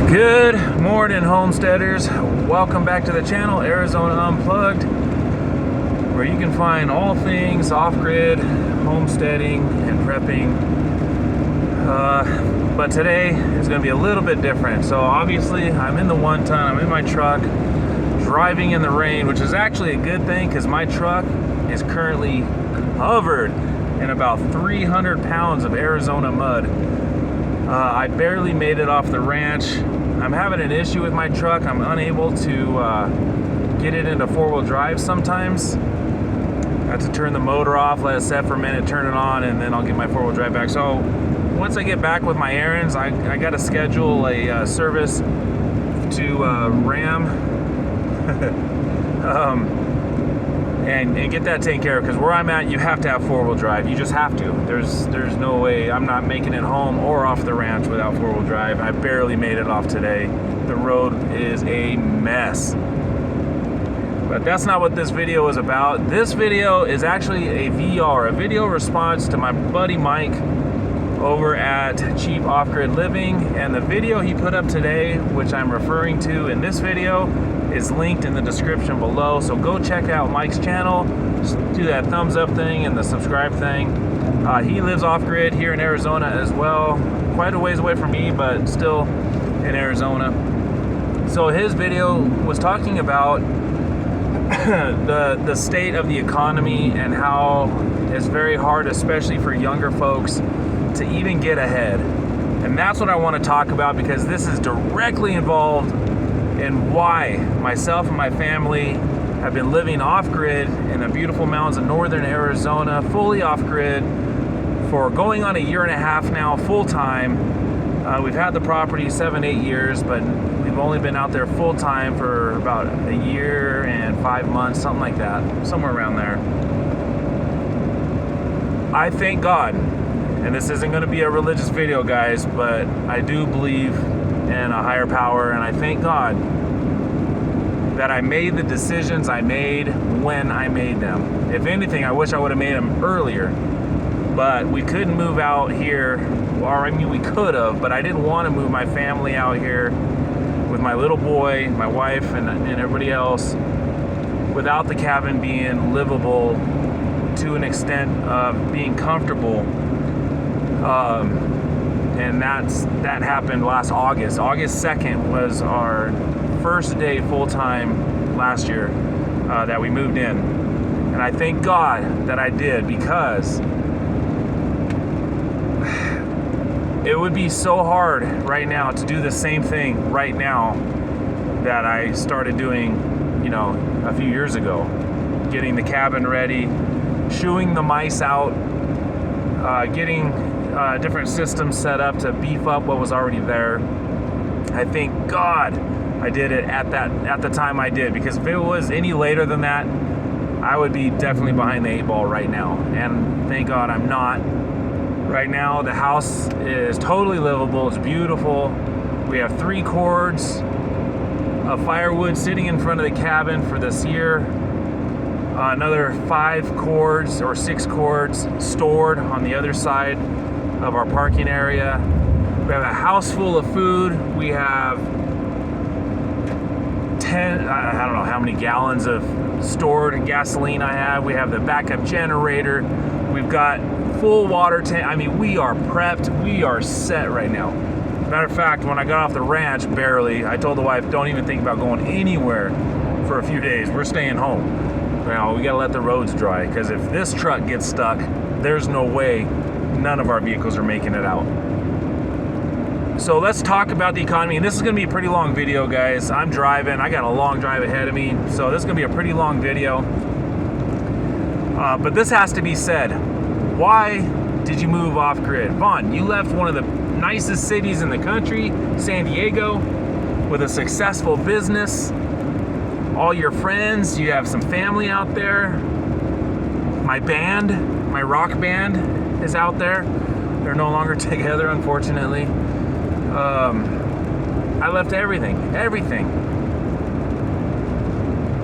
Good morning, homesteaders. Welcome back to the channel, Arizona Unplugged, where you can find all things off-grid, homesteading, and prepping. But today is going to be a little bit different. So obviously, I'm in the one-ton, I'm in my truck, driving in the rain, which is actually a good thing because my truck is currently covered in about 300 pounds of Arizona mud. I barely made it off the ranch. I'm having an issue with my truck. I'm unable to get it into four-wheel drive sometimes. I have to turn the motor off, let it set for a minute, turn it on, and then I'll get my four-wheel drive back. So once I get back with my errands, I got to schedule a service to Ram and get that taken care of, because where I'm at, you have to have four-wheel drive. You just have to. There's no way. I'm not making it home or off the ranch without four-wheel drive. I barely made it off today. The road is a mess. But that's not what this video is about. This video is actually a VR, a video response to my buddy Mike over at Cheap Off-Grid Living, and the video he put up today, which I'm referring to in this video, is linked in the description below. So go check out Mike's channel, just do that thumbs up thing and the subscribe thing. He lives off-grid here in Arizona as well, quite a ways away from me, but still in Arizona. So his video was talking about the state of the economy and how it's very hard, especially for younger folks, to even get ahead. And that's what I want to talk about, because this is directly involved in why myself and my family have been living off-grid in the beautiful mountains of northern Arizona, fully off-grid, for going on a year and a half now, full-time. We've had the property 7-8 years, but we've only been out there full-time for about a year and 5 months, something like that, somewhere around there. I thank God, and this isn't going to be a religious video, guys, but I do believe in a higher power, and I thank God that I made the decisions I made when I made them. If anything, I wish I would have made them earlier, but we couldn't move out here, or I mean we could have, but I didn't want to move my family out here with my little boy, my wife, and everybody else without the cabin being livable to an extent of being comfortable. And that happened last August. August 2nd was our first day full-time last year that we moved in. And I thank God that I did, because it would be so hard right now to do the same thing right now that I started doing, a few years ago. Getting the cabin ready, shooing the mice out, getting different systems set up to beef up what was already there. I thank God I did it at the time I did, because if it was any later than that, I would be definitely behind the 8 ball right now. And thank God I'm not. Right now the house is totally livable. It's beautiful. We have 3 cords of firewood sitting in front of the cabin for this year. Another 5 cords or 6 cords stored on the other side of our parking area. We have a house full of food. We have 10, I don't know how many gallons of stored gasoline I have. We have the backup generator. We've got full water tank. I mean, we are prepped. We are set right now. Matter of fact, when I got off the ranch, I told the wife, don't even think about going anywhere for a few days. We're staying home. Now, we gotta let the roads dry, because if this truck gets stuck, there's no way none of our vehicles are making it out. So let's talk about the economy. And this is gonna be a pretty long video, guys. I'm driving, I got a long drive ahead of me, so this is gonna be a pretty long video. But this has to be said. Why did you move off-grid? Vaughn, you left one of the nicest cities in the country, San Diego, with a successful business, all your friends, you have some family out there. My band, my rock band is out there. They're no longer together, unfortunately. I left everything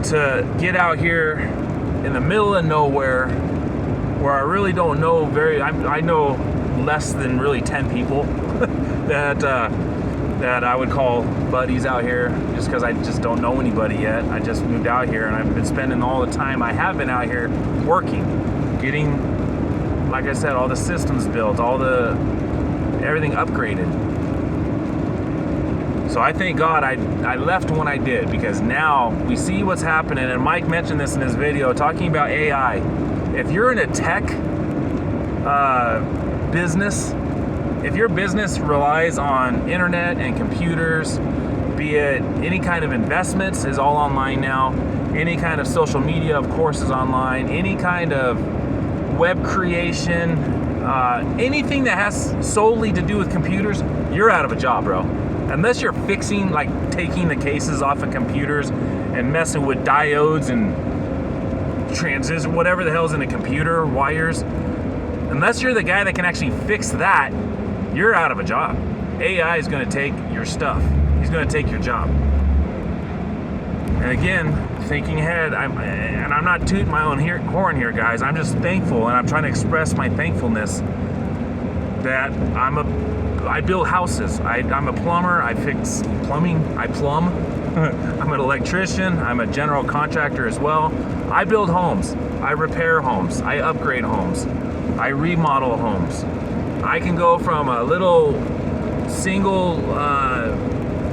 to get out here in the middle of nowhere, where I really don't know I know less than really 10 people that that I would call buddies out here, just because I just don't know anybody yet. I just moved out here, and I've been spending all the time I have been out here working, getting, like I said, all the systems built, everything upgraded. So I thank God I left when I did, because now we see what's happening, and Mike mentioned this in his video talking about AI. If you're in a tech business, if your business relies on internet and computers, be it any kind of investments is all online now, any kind of social media, of course, is online, any kind of web creation, anything that has solely to do with computers, you're out of a job, bro. Unless you're fixing, like taking the cases off of computers and messing with diodes and transistors, whatever the hell's in a computer, wires, unless you're the guy that can actually fix that, you're out of a job. AI is going to take your stuff. He's going to take your job. And again, thinking ahead, I'm not tooting my own horn here, guys. I'm just thankful, and I'm trying to express my thankfulness that I build houses. I'm a plumber. I fix plumbing. I plumb. I'm an electrician. I'm a general contractor as well. I build homes. I repair homes. I upgrade homes. I remodel homes. I can go from a little single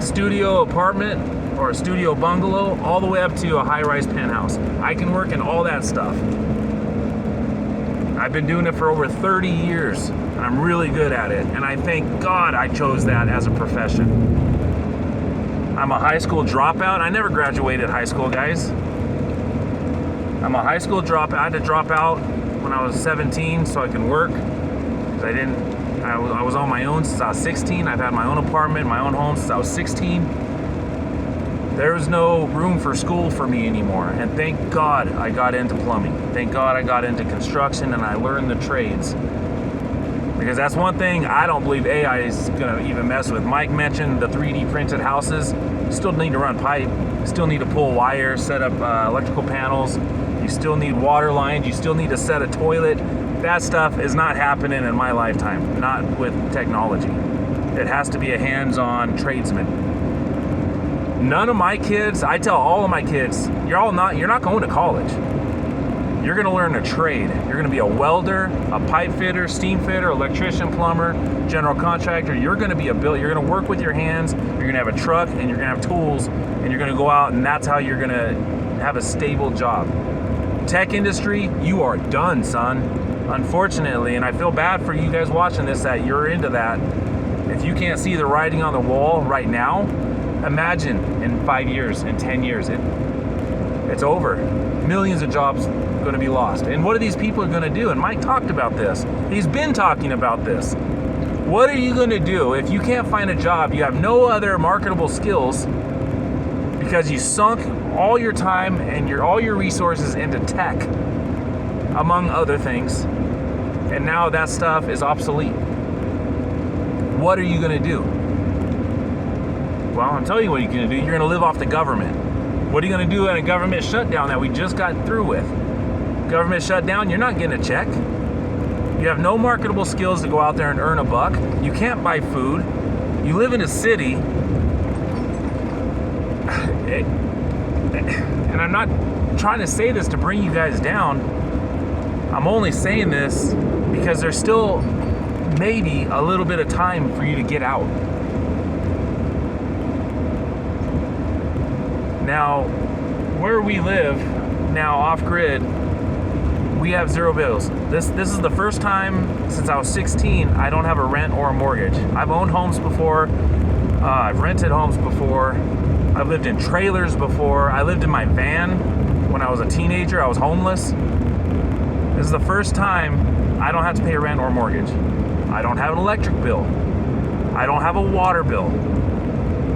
studio apartment or a studio bungalow all the way up to a high-rise penthouse. I can work in all that stuff. I've been doing it for over 30 years. I'm really good at it, and I thank God I chose that as a profession. I'm a high school dropout. I never graduated high school, guys. I'm a high school dropout. I had to drop out when I was 17 so I can work. I was on my own since I was 16. I've had my own apartment, my own home since I was 16. There was no room for school for me anymore. And thank God I got into plumbing. Thank God I got into construction and I learned the trades. Because that's one thing I don't believe AI is going to even mess with. Mike mentioned the 3D printed houses. You still need to run pipe. You still need to pull wires, set up electrical panels. You still need water lines. You still need to set a toilet. That stuff is not happening in my lifetime, not with technology. It has to be a hands-on tradesman. None of my kids, I tell all of my kids, you're not going to college. You're going to learn a trade. You're going to be a welder, a pipe fitter, steam fitter, electrician, plumber, general contractor. You're going to be you're going to work with your hands. You're going to have a truck and you're going to have tools and you're going to go out, and that's how you're going to have a stable job. Tech industry, you are done, son. Unfortunately, and I feel bad for you guys watching this that you're into that. If you can't see the writing on the wall right now, imagine in 5 years, in 10 years, it's over. Millions of jobs going to be lost. And what are these people going to do? And Mike talked about this. He's been talking about this. What are you going to do if you can't find a job, you have no other marketable skills because you sunk all your time and all your resources into tech, among other things, and now that stuff is obsolete? What are you going to do? Well, I'm telling you what you're going to do. You're going to live off the government. What are you going to do in a government shutdown that we just got through with? Government shutdown, you're not getting a check. You have no marketable skills to go out there and earn a buck. You can't buy food. You live in a city. And I'm not trying to say this to bring you guys down. I'm only saying this because there's still maybe a little bit of time for you to get out. Now, where we live now off-grid, we have zero bills. This is the first time since I was 16 I don't have a rent or a mortgage. I've owned homes before. I've rented homes before. I've lived in trailers before. I lived in my van when I was a teenager. I was homeless. This is the first time I don't have to pay a rent or mortgage. I don't have an electric bill. I don't have a water bill.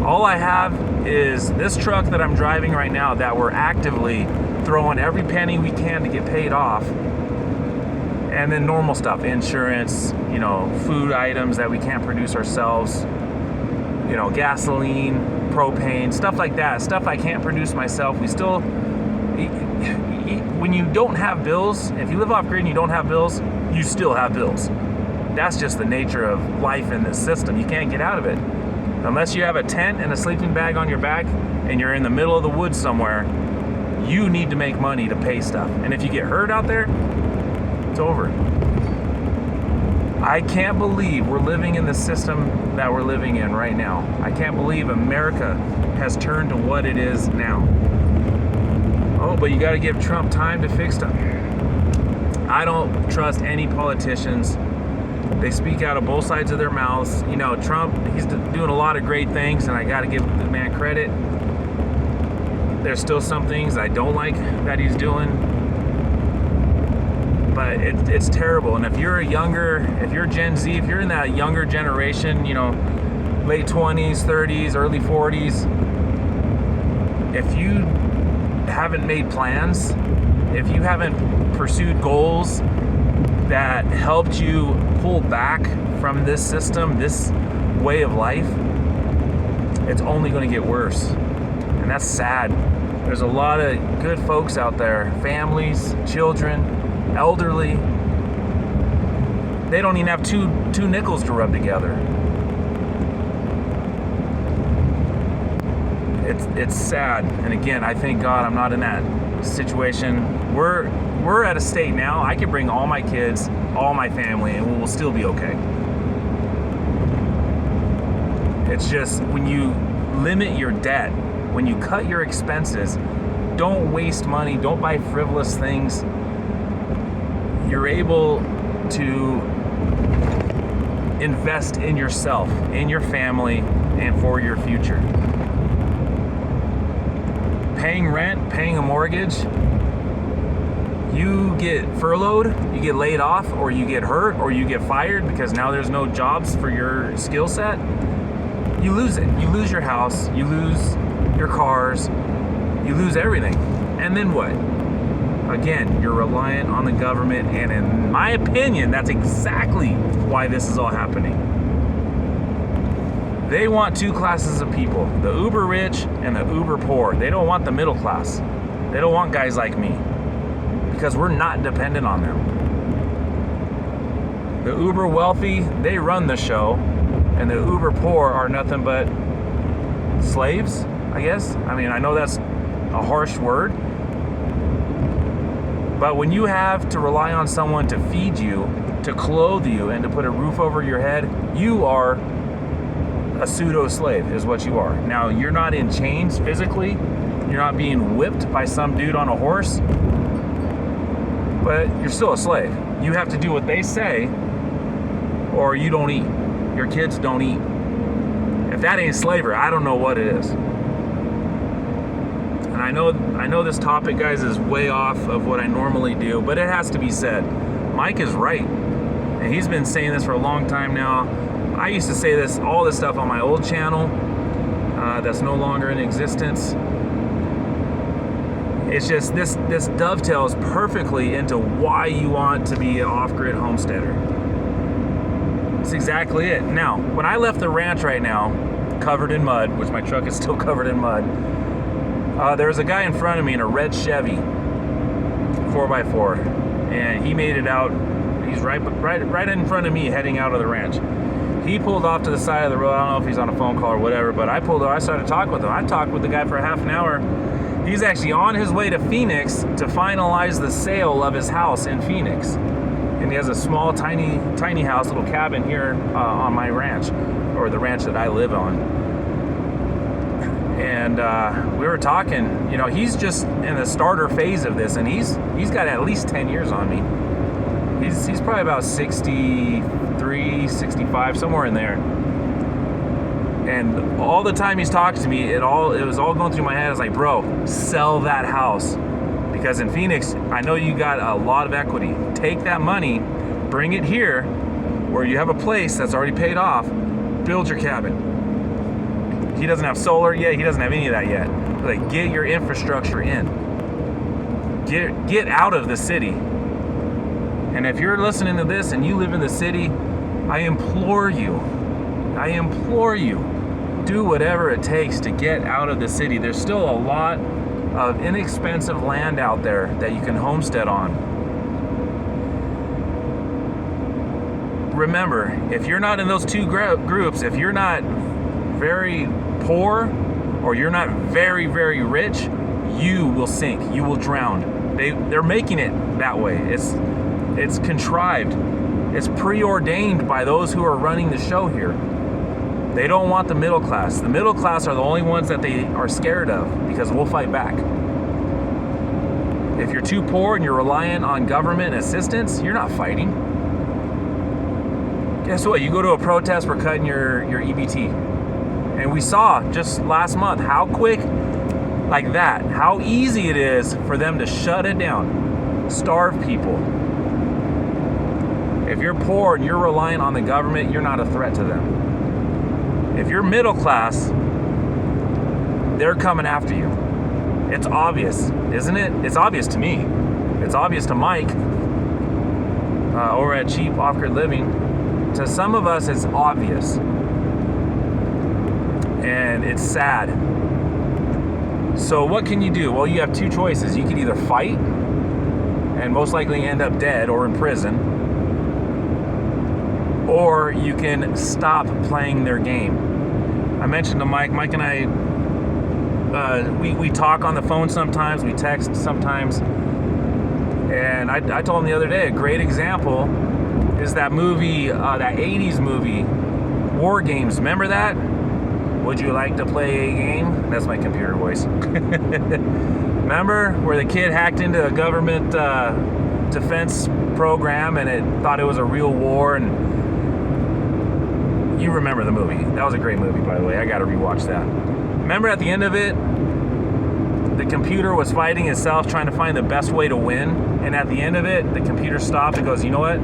All I have is this truck that I'm driving right now that we're actively throwing every penny we can to get paid off. And then normal stuff, insurance, food items that we can't produce ourselves, gasoline, propane, stuff like that, stuff I can't produce myself. We still, when you don't have bills, if you live off grid and you don't have bills, you still have bills. That's just the nature of life in this system. You can't get out of it. Unless you have a tent and a sleeping bag on your back and you're in the middle of the woods somewhere, you need to make money to pay stuff. And if you get hurt out there, it's over. I can't believe we're living in the system that we're living in right now. I can't believe America has turned to what it is now. Oh, but you got to give Trump time to fix stuff. I don't trust any politicians. They speak out of both sides of their mouths. You know, Trump, he's doing a lot of great things, and I got to give the man credit. There's still some things I don't like that he's doing, but it's terrible. And if you're if you're Gen Z, if you're in that younger generation, you know, late 20s, 30s, early 40s, if you haven't made plans, if you haven't pursued goals that helped you pull back from this system, this way of life, it's only going to get worse. And that's sad. There's a lot of good folks out there, families, children, elderly. They don't even have two nickels to rub together. It's sad. And again, I thank God I'm not in that situation. We're at a state now, I can bring all my kids, all my family, and we'll still be okay. It's just when you limit your debt, when you cut your expenses, don't waste money, don't buy frivolous things, you're able to invest in yourself, in your family, and for your future. Paying rent, paying a mortgage, you get furloughed, you get laid off, or you get hurt, or you get fired because now there's no jobs for your skill set, you lose it. You lose your house, you lose your cars, you lose everything. And then what? Again, you're reliant on the government, and in my opinion, that's exactly why this is all happening. They want two classes of people, the uber rich and the uber poor. They don't want the middle class. They don't want guys like me, because we're not dependent on them. The uber wealthy, they run the show, and the uber poor are nothing but slaves, I guess. I mean, I know that's a harsh word, but when you have to rely on someone to feed you, to clothe you, and to put a roof over your head, you are a pseudo slave, is what you are. Now, you're not in chains physically, you're not being whipped by some dude on a horse, but you're still a slave. You have to do what they say, or you don't eat. Your kids don't eat. If that ain't slavery, I don't know what it is. And I know this topic, guys, is way off of what I normally do, but it has to be said. Mike is right, and he's been saying this for a long time now. I used to say all this stuff on my old channel that's no longer in existence. It's just this dovetails perfectly into why you want to be an off-grid homesteader. That's exactly it. Now, when I left the ranch right now, covered in mud, which my truck is still covered in mud, there was a guy in front of me in a red Chevy 4x4, and he made it out. He's right in front of me heading out of the ranch. He pulled off to the side of the road. I don't know if he's on a phone call or whatever, but I pulled over. I started talking with him. I talked with the guy for a half an hour. He's actually on his way to Phoenix to finalize the sale of his house in Phoenix. And he has a small, tiny house, little cabin here on my ranch, or the ranch that I live on. And we were talking, you know, he's just in the starter phase of this, and he's got at least 10 years on me. He's probably about 63, 65, somewhere in there. And all the time he's talking to me, it was all going through my head. I was like, bro, sell that house. Because in Phoenix, I know you got a lot of equity. Take that money, bring it here, where you have a place that's already paid off, build your cabin. He doesn't have solar yet, he doesn't have any of that yet. Like, get your infrastructure in. Get out of the city. And if you're listening to this and you live in the city, I implore you, do whatever it takes to get out of the city. There's still a lot of inexpensive land out there that you can homestead on. Remember, if you're not in those two groups, if you're not very poor or you're not very, very rich, you will sink. You will drown. They're making it that way. It's contrived. It's preordained by those who are running the show here. They don't want the middle class. The middle class are the only ones that they are scared of because we'll fight back. If you're too poor and you're reliant on government assistance, you're not fighting. Guess what? You go to a protest, we're cutting your EBT. And we saw just last month how quick, like that, how easy it is for them to shut it down, starve people. If you're poor and you're reliant on the government, you're not a threat to them. If you're middle class, they're coming after you. It's obvious, isn't it? It's obvious to me. It's obvious to Mike over at Cheap Off-Grid Living. To some of us, it's obvious. And it's sad. So what can you do? Well, you have two choices. You can either fight and most likely end up dead or in prison, or you can stop playing their game. I mentioned to Mike and I, we talk on the phone sometimes, we text sometimes, and I told him the other day, a great example is that movie, that 80s movie, War Games. Remember that? Would you like to play a game? That's my computer voice. Remember where the kid hacked into a government defense program and it thought it was a real war, and you remember the movie. That was a great movie, by the way. I got to rewatch that. Remember at the end of it, the computer was fighting itself, trying to find the best way to win. And at the end of it, the computer stopped and goes, you know what?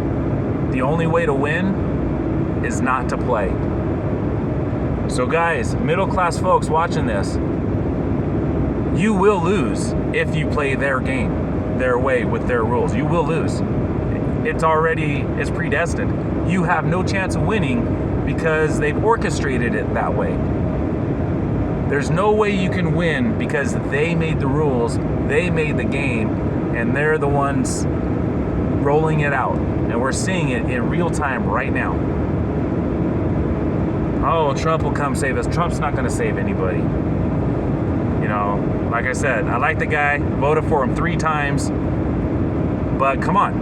The only way to win is not to play. So guys, middle class folks watching this, you will lose if you play their game, their way, with their rules. You will lose. It's predestined. You have no chance of winning because they've orchestrated it that way. There's no way you can win because they made the rules, they made the game, and they're the ones rolling it out. And we're seeing it in real time right now. Oh, Trump will come save us. Trump's not going to save anybody. You know, like I said, I like the guy, voted for him 3 times, but come on.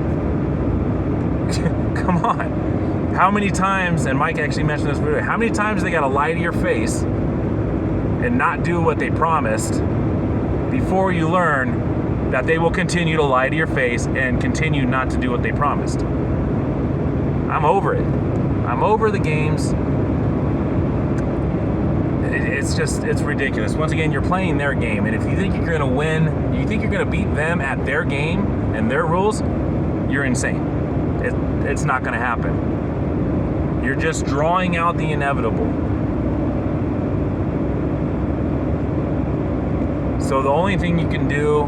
Come on. How many times, and Mike actually mentioned this video, how many times they got to lie to your face and not do what they promised before you learn that they will continue to lie to your face and continue not to do what they promised? I'm over it. I'm over the games. It's ridiculous. Once again, you're playing their game, and if you think you're going to win, you think you're going to beat them at their game and their rules, you're insane. It's not going to happen. You're just drawing out the inevitable. So the only thing you can do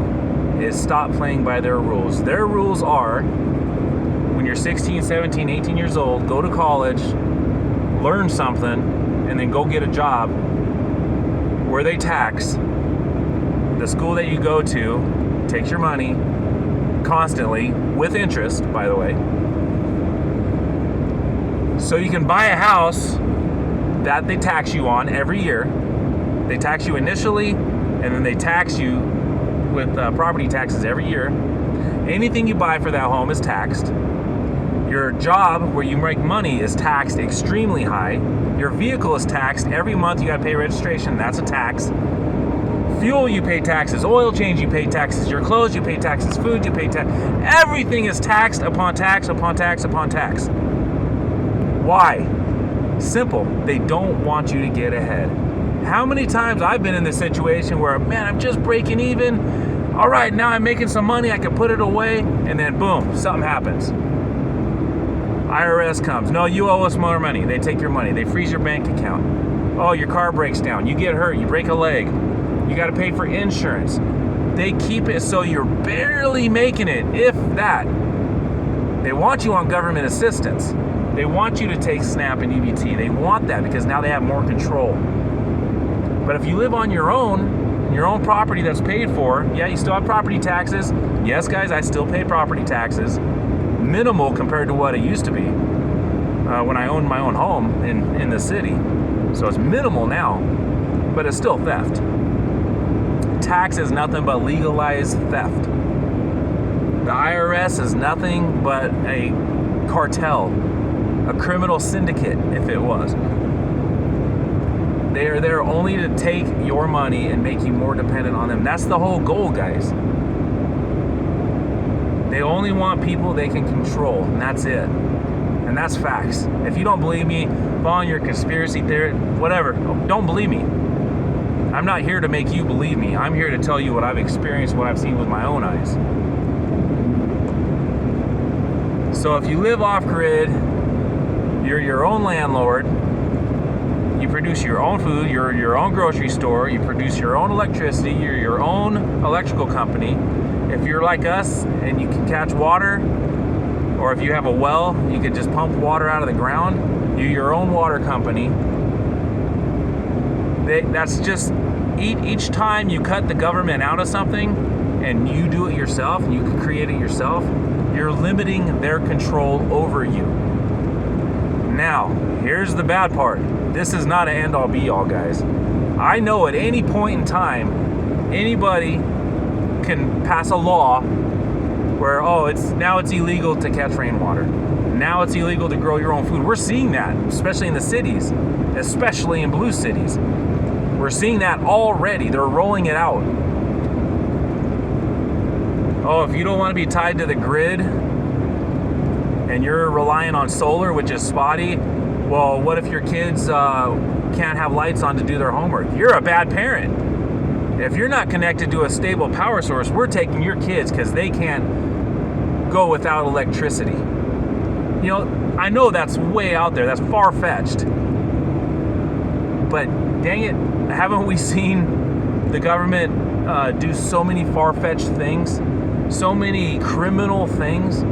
is stop playing by their rules. Their rules are, when you're 16, 17, 18 years old, go to college, learn something, and then go get a job where they tax. The school that you go to takes your money constantly, with interest, by the way. So you can buy a house that they tax you on every year. They tax you initially, and then they tax you with property taxes every year. Anything you buy for that home is taxed. Your job where you make money is taxed extremely high. Your vehicle is taxed. Every month you got to pay registration. That's a tax. Fuel, you pay taxes. Oil change, you pay taxes. Your clothes, you pay taxes. Food, you pay tax. Everything is taxed upon tax upon tax upon tax. Why? Simple. They don't want you to get ahead. How many times I've been in this situation where, man, I'm just breaking even. All right, now I'm making some money. I can put it away. And then boom, something happens. IRS comes. No, you owe us more money. They take your money. They freeze your bank account. Oh, your car breaks down. You get hurt. You break a leg. You got to pay for insurance. They keep it so you're barely making it, if that. They want you on government assistance. They want you to take SNAP and EBT. They want that because now they have more control. But if you live on your own property that's paid for, yeah, you still have property taxes. Yes, guys, I still pay property taxes. Minimal compared to what it used to be when I owned my own home in the city. So it's minimal now, but it's still theft. Tax is nothing but legalized theft. The IRS is nothing but a cartel, a criminal syndicate, if it was. They are there only to take your money and make you more dependent on them. That's the whole goal, guys. They only want people they can control, and that's it. And that's facts. If you don't believe me, following your conspiracy theory, whatever, don't believe me. I'm not here to make you believe me. I'm here to tell you what I've experienced, what I've seen with my own eyes. So if you live off-grid, you're your own landlord, you produce your own food, you're your own grocery store, you produce your own electricity, you're your own electrical company. If you're like us and you can catch water, or if you have a well, you can just pump water out of the ground, you're your own water company. That's just, each time you cut the government out of something and you do it yourself, and you can create it yourself, you're limiting their control over you. Now, here's the bad part. This is not an end-all be-all, guys. I know at any point in time, anybody can pass a law where, now it's illegal to catch rainwater. Now it's illegal to grow your own food. We're seeing that, especially in the cities, especially in blue cities. We're seeing that already. They're rolling it out. Oh, if you don't want to be tied to the grid and you're relying on solar, which is spotty, well, what if your kids can't have lights on to do their homework? You're a bad parent. If you're not connected to a stable power source, we're taking your kids because they can't go without electricity. You know, I know that's way out there. That's far-fetched. But dang it, haven't we seen the government do so many far-fetched things? So many criminal things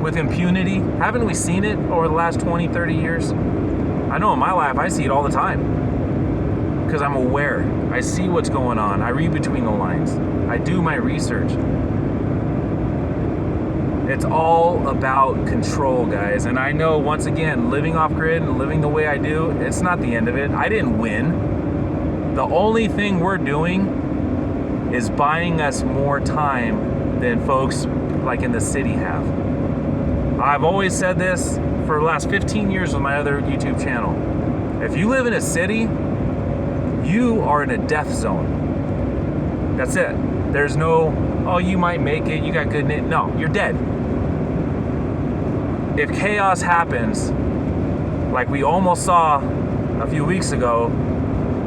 with impunity? Haven't we seen it over the last 20, 30 years? I know in my life I see it all the time because I'm aware. I see what's going on. I read between the lines. I do my research. It's all about control, guys. And I know, once again, living off-grid and living the way I do, it's not the end of it. I didn't win. The only thing we're doing is buying us more time than folks like in the city have. I've always said this for the last 15 years with my other YouTube channel. If you live in a city, you are in a death zone. That's it. There's no, oh, you might make it, you got good name. No, you're dead. If chaos happens, like we almost saw a few weeks ago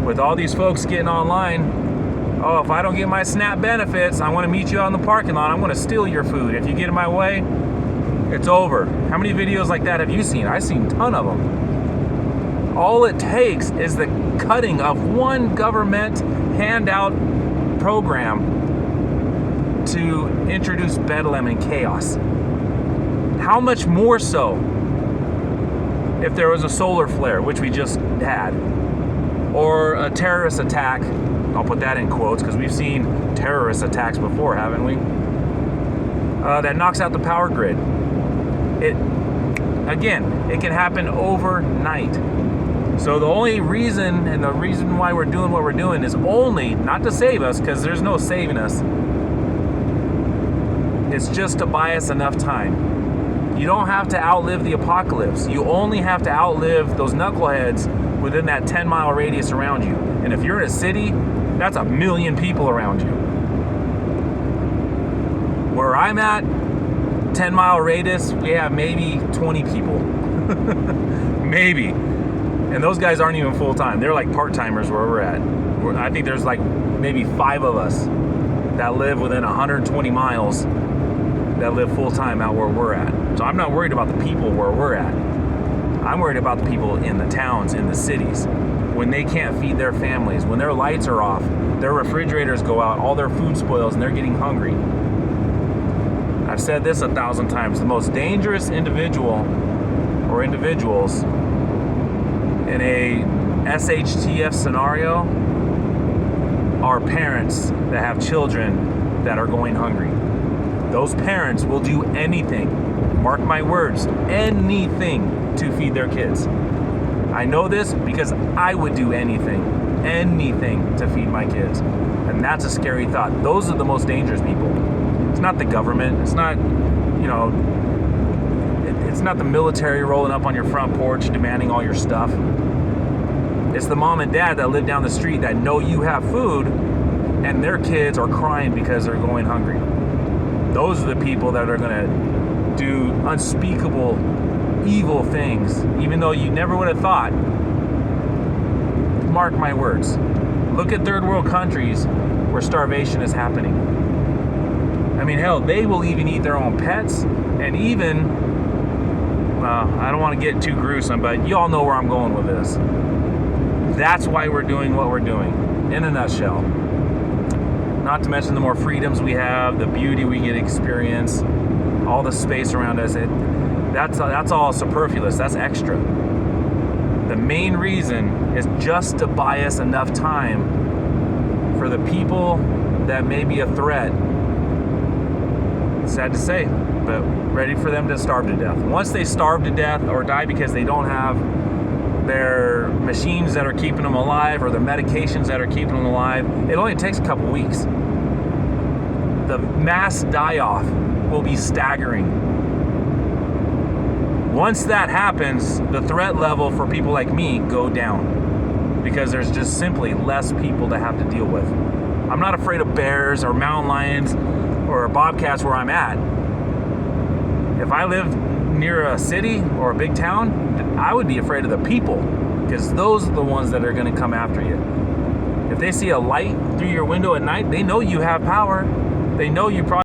with all these folks getting online, oh, if I don't get my SNAP benefits, I want to meet you out in the parking lot, I'm going to steal your food. If you get in my way, it's over. How many videos like that have you seen? I've seen a ton of them. All it takes is the cutting of one government handout program to introduce bedlam and chaos. How much more so if there was a solar flare, which we just had, or a terrorist attack? I'll put that in quotes because we've seen terrorist attacks before, haven't we? That knocks out the power grid. It can happen overnight. So the only reason, and the reason why we're doing what we're doing, is only not to save us, because there's no saving us. It's just to buy us enough time. You don't have to outlive the apocalypse. You only have to outlive those knuckleheads within that 10-mile radius around you. And if you're in a city, that's 1 million people around you. Where I'm at, 10-mile radius, we have maybe 20 people. Maybe. And those guys aren't even full-time. They're like part-timers where we're at. I think there's like maybe 5 of us that live within 120 miles that live full-time out where we're at. So I'm not worried about the people where we're at. I'm worried about the people in the towns, in the cities, when they can't feed their families, when their lights are off, their refrigerators go out, all their food spoils, and they're getting hungry. I've said this 1,000 times. The most dangerous individual or individuals in a SHTF scenario are parents that have children that are going hungry. Those parents will do anything, mark my words, anything to feed their kids. I know this because I would do anything to feed my kids. And that's a scary thought. Those are the most dangerous people. It's not the government. It's not, it's not the military rolling up on your front porch demanding all your stuff. It's the mom and dad that live down the street that know you have food and their kids are crying because they're going hungry. Those are the people that are going to do unspeakable evil things, even though you never would have thought. Mark my words. Look at third world countries where starvation is happening. I mean, hell, they will even eat their own pets, and even, I don't want to get too gruesome, but you all know where I'm going with this. That's why we're doing what we're doing, in a nutshell. Not to mention the more freedoms we have, the beauty we get to experience, all the space around us. That's all superfluous. That's extra. The main reason is just to buy us enough time for the people that may be a threat. Sad to say, but ready for them to starve to death. Once they starve to death or die because they don't have their machines that are keeping them alive or the medications that are keeping them alive, it only takes a couple weeks. The mass die-off will be staggering. Once that happens, the threat level for people like me go down because there's just simply less people to have to deal with. I'm not afraid of bears or mountain lions or bobcats where I'm at. If I lived near a city or a big town, I would be afraid of the people because those are the ones that are going to come after you. If they see a light through your window at night, they know you have power. They know you probably